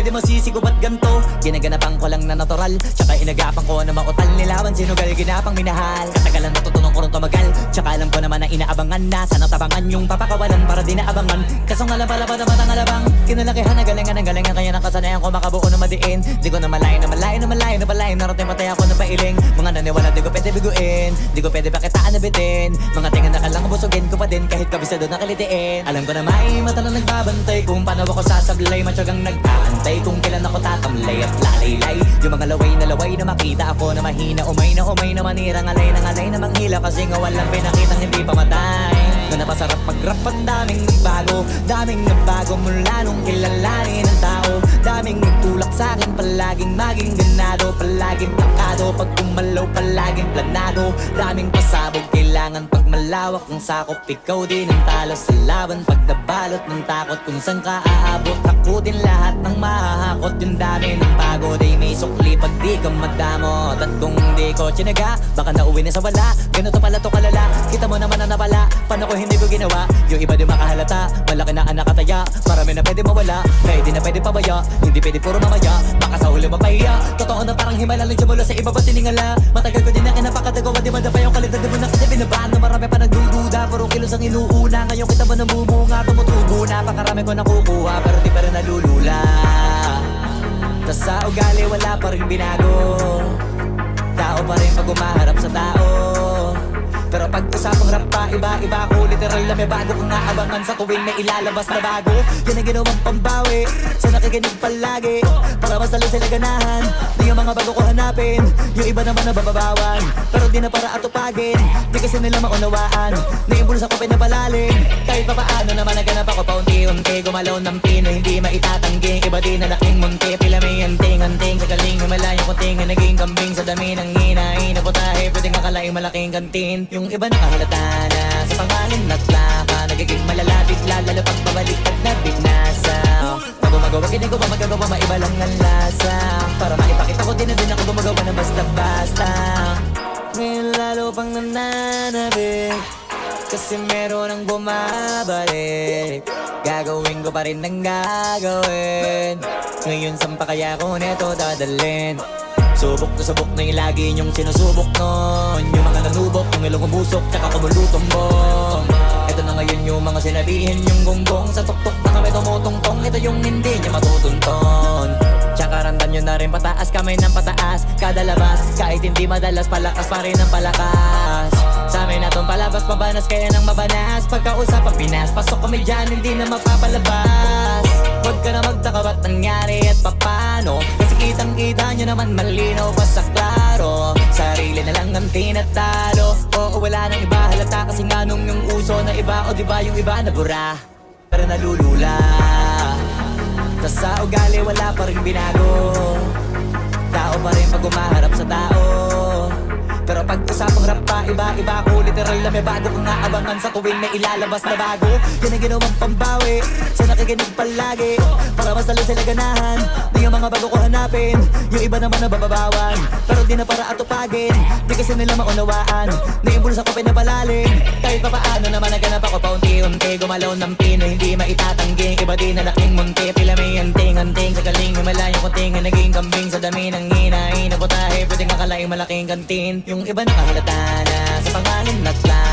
pwede masisigo ba't ganto? Ginaganapan ko lang na natural, tsaka inagapan ko na mautal. Nilawan sinugal, ginapang minahal. Katagalan natutunan ko rin tumagal, tsaka alam ko naman na inaabangan na. Sana tabangan yung papakawalan para di naabangan. Kaso nga lang pala ba naman ang alabang kinalakihan na galingan kaya nakasanayan ko makabuo na madiin. Di ko na malayo na malayo na malayo na palayo. Narating patay ako na pailing. Mga naniwala di ko pwede biguin, di ko pwede pakitaan na bitin. Mga tingan na kalang busugin ko pa din kahit kabisado na kalitiin. Alam ko na may mata na nagbabantay kung paano ako sasablay. Matyagang nag-aantay kung kailan ako tatamlay at lalaylay. Yung mga laway na makita ako na mahina. Umay na manirang alay na manghila. Kasi nga walang pinakitang hindi pamatay. Na napasarap mag-rap ang daming nagbago mula nung kilalanin ang tao. Daming nagtulak sa'kin, palaging maging ganado. Palaging plakado, pag kumalaw palaging planado. Daming pasabog, kailangan pag malawak ang sakop. Ikaw din ang talo sa laban, pag nabalot ng takot. Kung saan ka aabot, ako din lahat ng mahahakot. Yung dami ng pagod ay may sukli pag di ka madamot. At kung di ko tsinaga, baka nauwi na sa wala. Ganito pala to kalala, kita mo naman na napala. Paano ko hindi ko ginawa, yung iba di makahalata. Malaki na anak kataya, marami na pwede mawala. Kaya di na pwede pabaya, hindi pwede puro mamaya. Baka sa huli mapahiya, totoo na parang himala lang mula sa iba ba tiningala. Matagal ko din na kinapakadagawa, di man na pa yung kalidad. Di mo na kasi binabaan na marami pa nagdududa. Puro kilos ang inuuna, ngayon kita ba namumunga. Tumutubo na, pakarami ko nakukuha, pero di pa rin nalulula. Tas sa ugali wala pa rin binago, tao pa rin pag umaharap sa tao. Pero pag usapang rap pa, iba ako. Literal na may bago kong naabangan sa tuwing may ilalabas na bago. Yan ang ginawang pambawi sa nakikinig palagi, para mas lalo sila ganahan. Di yung mga bago ko hanapin, yung iba naman nabababawan. Pero di na para atupagin, di kasi nila maunawaan. Naimbulsa ko pinapalalim, kahit pa paano naman naganap ako paunti-unti. Gumalaw ng Pinoy, hindi maitatanggi. Iba din na laking munti, pila may anting-anting. Sa galing may malayong kunting, naging kambing sa dami ng hinahin. Naputahe, pwedeng akalaing malaking kantin. Yung iba nakahalata na sa pangalan at plaka, nagiging malalapit lalo pag babalik at nabignasa. Pag gumagawa, ginagawa, magagawa, maiba lang ang lasa. Para maipakita ko din na din ako gumagawa na basta-basta. Ngayon lalo pang nananabik, kasi meron ang bumabalik. Gagawin ko pa rin ang gagawin. Ngayon saan pa kaya ko neto dadalhin? Subok na yung lagi niyong sinusubok nun. Yung mga nanubok, yung ilong umusok, tsaka kumulutong bong. Ito na ngayon yung mga sinabihin yung gonggong. Sa tuktok na kami tumutungtong, ito yung hindi niya matutunton. Tsaka ramdam nyo na rin pataas, kamay ng pataas. Kada labas, kahit hindi madalas, palakas pa rin ang palakas. Sa amin na tong palabas, pabanas kaya nang mabanas. Pagkausap ang Pinas, pasok kami dyan, hindi na mapapalabas. Huwag ka na magtaka ba't nangyari at papano, kasi kitang-kita nyo naman malinaw pa sa klaro. Sarili na lang ang tinatalo, oo wala nang iba halata. Kasi nga nung yung uso na iba, o diba yung iba na bura, pero nalulula. Tas sa ugali wala pa rin binago, tao pa rin pag umaharap sa tao. Pero pag usapang rap pa, iba ako. Literal na may bago kong naabangan sa tuwing may ilalabas na bago. Yan ang ginawang pambawi sa nakikinig palagi, para mas lalo sila ganahan. Di yung mga bago ko hanapin, yung iba naman nabababawan. Pero di na para atupagin, di kasi nila maunawaan. Naimbulsa ko pinapalalim, kahit pa paano naman naganap ako paunti-unti. Gumalaw ng Pinoy, hindi maitatanggi. Iba din na laking munti, pila may anting-anting. Sa galing may malayong kunting, naging kambing sa dami ng hinahin. Naputahe, pwedeng akalaing malaking kantin. Yung iba nakahalata na sa pangalan at plan.